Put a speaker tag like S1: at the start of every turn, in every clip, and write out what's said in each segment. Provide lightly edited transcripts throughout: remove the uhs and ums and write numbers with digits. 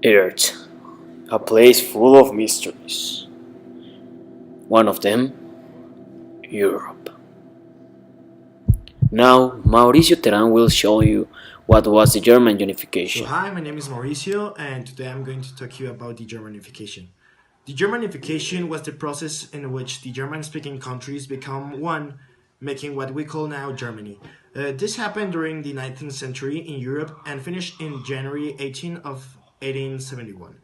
S1: Earth, a place full of mysteries. One of them, Europe. Now, Mauricio Terán will show you what was the German
S2: So
S1: unification.
S2: hi, my name is Mauricio, and today I'm going to talk to you about the Germanification. The Germanification was the process in which the German-speaking countries become one, making what we call now Germany. This happened during the 19th century in Europe and finished in January 18 of 1871.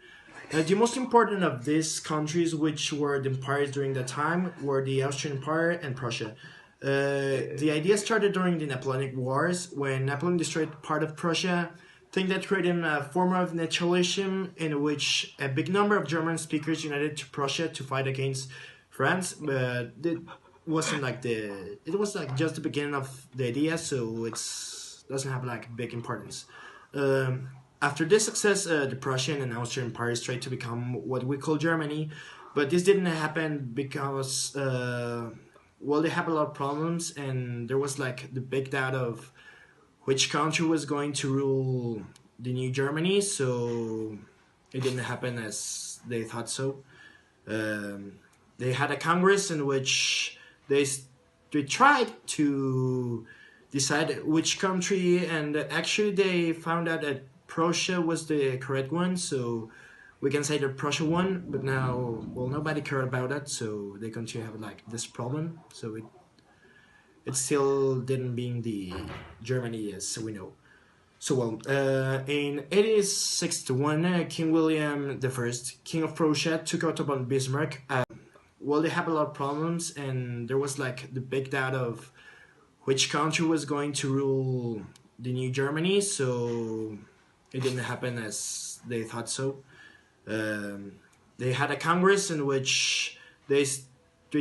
S2: The most important of these countries, which were the empires during that time, were the Austrian Empire and Prussia. The idea started during the Napoleonic Wars when Napoleon destroyed part of Prussia. Think that created a form of naturalism in which a big number of German speakers united to Prussia to fight against France, but it was like just the beginning of the idea, so it's doesn't have like big importance. Um, After this success, the Prussian and Austrian empires tried to become what we call Germany, but this didn't happen because well, they had a lot of problems, and there was like the big doubt of which country was going to rule the new Germany, so it didn't happen as they thought so. Um, they had a congress in which they they tried to decide which country, and actually they found out that Prussia was the correct one, so we can say that Prussia won. But now, well, nobody cared about that, so they continue to have like this problem. So it still didn't being the Germany as we know. So well, in 1861, King William I, King of Prussia, took out upon Bismarck. Well, they had a lot of problems, and there was like the big doubt of which country was going to rule the new Germany. So it didn't happen as they thought so. Um, they had a congress in which they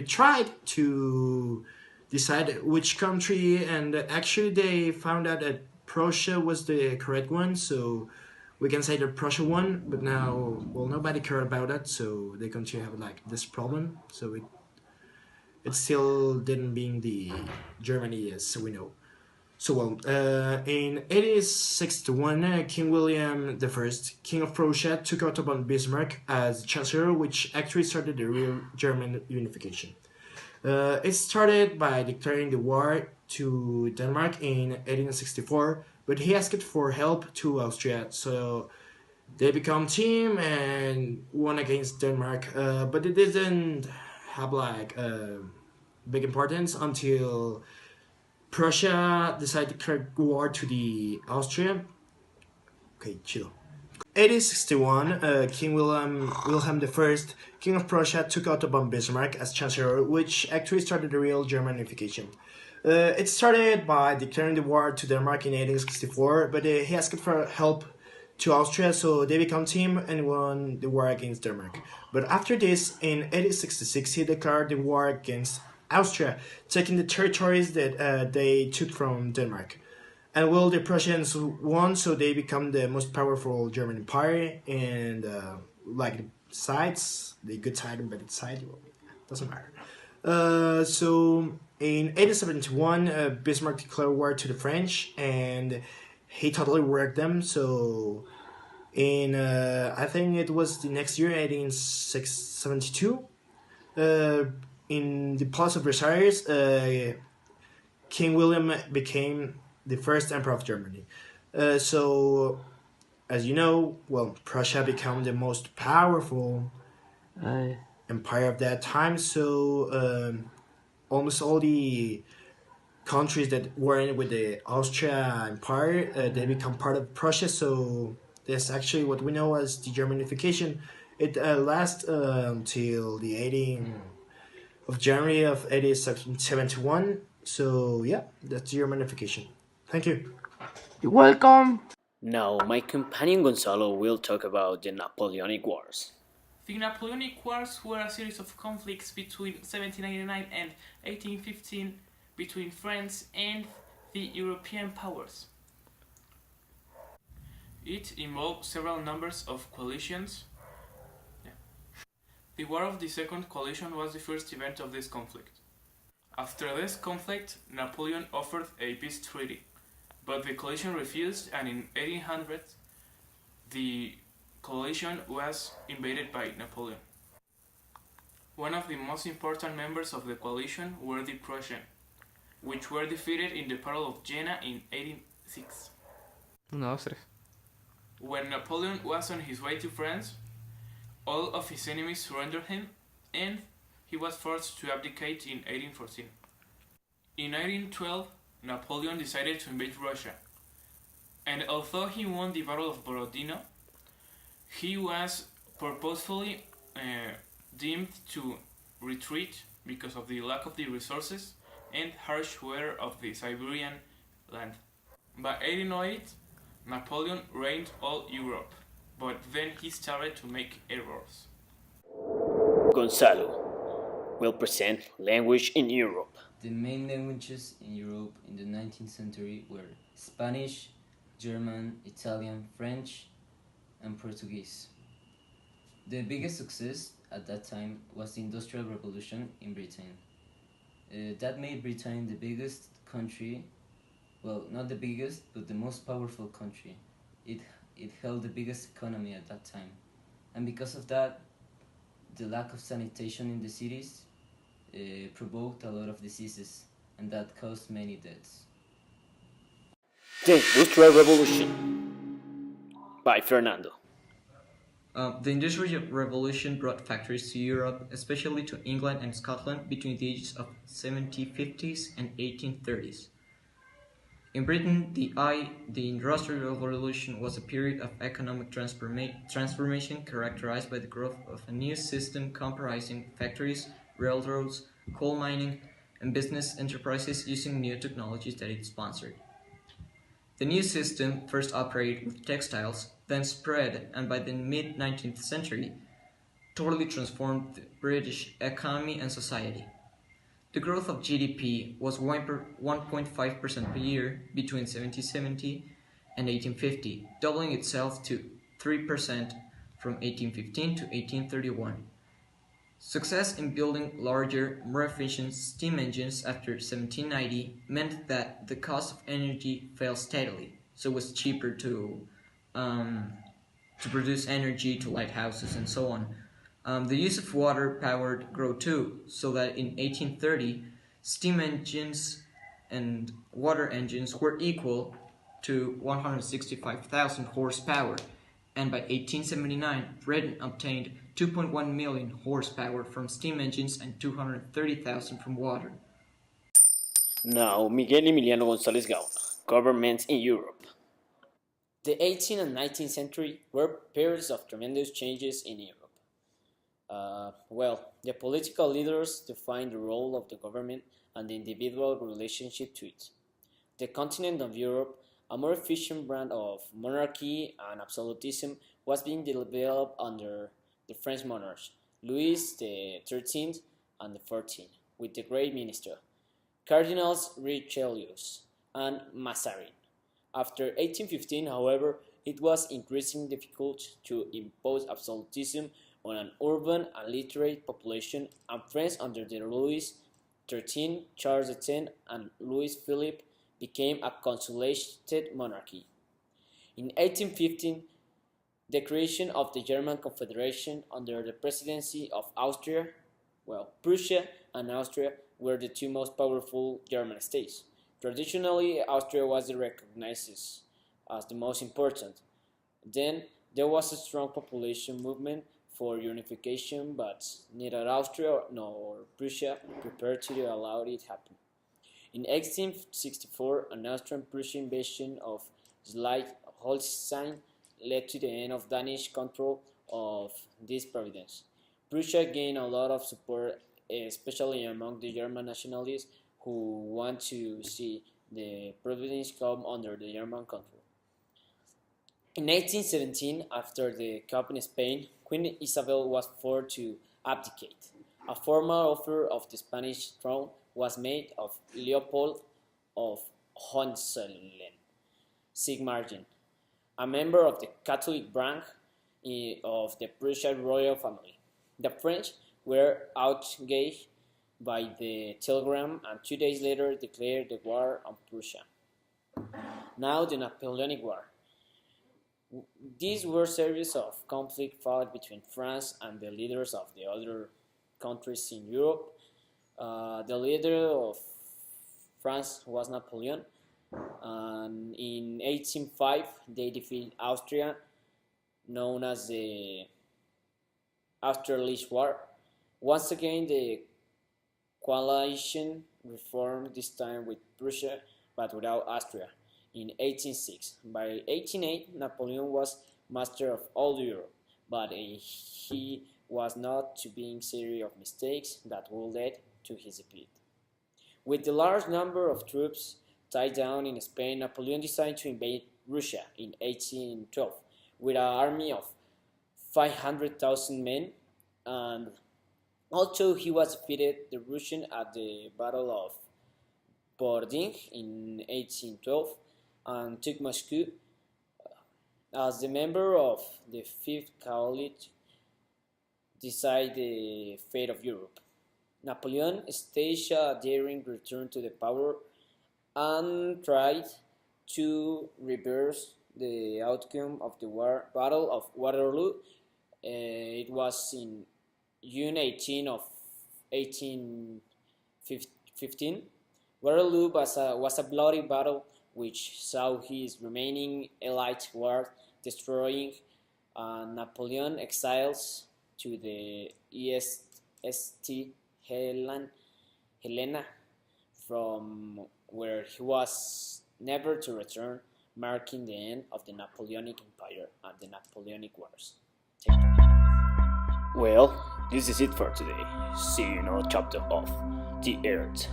S2: tried to decide which country, and actually they found out that Prussia was the correct one, so we can say that Prussia won. But now, well, nobody cared about that, so they continue to have like this problem. So it still didn't being the Germany as we know. So well, in 1861, King William I, King of Prussia, took out upon Bismarck as chancellor, which actually started the real German unification. It started by declaring the war to Denmark in 1864, but he asked for help to Austria, so they become team and won against Denmark. But it didn't have like big importance until Prussia decided to declare war to the Austria. Okay, chill. 1861, King Wilhelm I, King of Prussia, took out von Bismarck as Chancellor, which actually started the real German unification. It started by declaring the war to Denmark in 1864, but he asked for help to Austria, so they became team and won the war against Denmark. But after this, in 1866, he declared the war against Austria, taking the territories that they took from Denmark. And well, the Prussians won, so they become the most powerful German empire. And like the sides, the good side and bad side, well, doesn't matter. So in 1871, Bismarck declared war to the French, and he totally wrecked them. So in I think it was the next year, 1872, uh, in the Palace of Versailles, King William became the first emperor of Germany. So, as you know, well, Prussia became the most powerful empire of that time. So, almost all the countries that were in with the Austria Empire, they become part of Prussia. So, that's actually what we know as the Germanification. It lasts until the 18th of January of 1871. So, yeah, that's Germanification. Thank you.
S3: You're welcome.
S1: Now, my companion Gonzalo will talk about the Napoleonic Wars.
S4: The Napoleonic Wars were a series of conflicts between 1799 and 1815 between France and the European powers. It involved several numbers of coalitions. The War of the Second Coalition was the first event of this conflict. After this conflict, Napoleon offered a peace treaty, but the coalition refused, and in 1800 the coalition was invaded by Napoleon. One of the most important members of the coalition were the Prussians, which were defeated in the Battle of Jena in 1806.
S5: Una, dos, tres.
S4: When Napoleon was on his way to France, all of his enemies surrendered him, and he was forced to abdicate in 1814. In 1812, Napoleon decided to invade Russia, and although he won the Battle of Borodino, he was purposefully deemed to retreat because of the lack of the resources and harsh weather of the Siberian land. By 1808, Napoleon reigned all Europe, but then he started to make errors.
S1: Gonzalo will present language in Europe.
S6: The main languages in Europe in the 19th century were Spanish, German, Italian, French, and Portuguese. The biggest success at that time was the Industrial Revolution in Britain. That made Britain the biggest country, well, not the biggest, but the most powerful country. It held the biggest economy at that time. And because of that, the lack of sanitation in the cities provoked a lot of diseases, and that caused many deaths.
S1: The Industrial Revolution by Fernando.
S5: The Industrial Revolution brought factories to Europe, especially to England and Scotland, between the ages of 1750s and 1830s. In Britain, the Industrial Revolution was a period of economic transformation characterized by the growth of a new system comprising factories, railroads, coal mining, and business enterprises using new technologies that it sponsored. The new system first operated with textiles, then spread, and by the mid-19th century, totally transformed the British economy and society. The growth of GDP was 1.5% per year between 1770 and 1850, doubling itself to 3% from 1815 to 1831. Success in building larger, more efficient steam engines after 1790 meant that the cost of energy fell steadily, so it was cheaper to produce energy to light houses and so on. The use of water-powered grew too, so that in 1830, steam engines and water engines were equal to 165,000 horsepower, and by 1879, Britain obtained 2.1 million horsepower from steam engines and 230,000 from water.
S1: Now, Miguel Emiliano González Gauna, Governments in Europe. The 18th and 19th century were periods of tremendous changes in Europe. The political leaders defined the role of the government and the individual relationship to it. The continent of Europe, a more efficient brand of monarchy and absolutism, was being developed under the French monarchs, Louis XIII and XIV, with the Great Minister, Cardinals Richelieu and Mazarin. After 1815, however, it was increasingly difficult to impose absolutism on an urban and literate population, and France under the Louis XIII, Charles X, and Louis Philippe became a consolidated monarchy. In 1815, the creation of the German Confederation under the presidency of Austria, Prussia and Austria were the two most powerful German states. Traditionally, Austria was recognized as the most important. Then, there was a strong population movement for unification, but neither Austria nor Prussia prepared to allow it happen. In 1864, an Austrian-Prussian invasion of Schleswig-Holstein led to the end of Danish control of this province. Prussia gained a lot of support, especially among the German nationalists who want to see the province come under the German control. In 1817, after the coup in Spain, Queen Isabel was forced to abdicate. A formal offer of the Spanish throne was made of Leopold of Hohenzollern-Sigmaringen, a member of the Catholic branch of the Prussian royal family. The French were outraged by the telegram and 2 days later declared the war on Prussia. Now the Napoleonic War. These were series of conflict fought between France and the leaders of the other countries in Europe. The leader of France was Napoleon, and in 1805 they defeated Austria, known as the Austerlitz War. Once again, the coalition reformed, this time with Prussia, but without Austria, in 1806. By 1808, Napoleon was master of all Europe, but he was not to being series of mistakes that would lead to his defeat. With the large number of troops tied down in Spain, Napoleon decided to invade Russia in 1812 with an army of 500,000 men, and although he was defeated, the Russians at the Battle of Borodin in 1812 and took Moscow. As the member of the Fifth Coalition decide the fate of Europe. Napoleon staged a daring return to the power and tried to reverse the outcome of the Battle of Waterloo. It was in June 18 of 1815. Waterloo was a bloody battle which saw his remaining elite guard destroying, Napoleon exiles to the St. Helena, from where he was never to return, marking the end of the Napoleonic Empire and the Napoleonic Wars. Well, this is it for today. See you in another chapter of The Earth.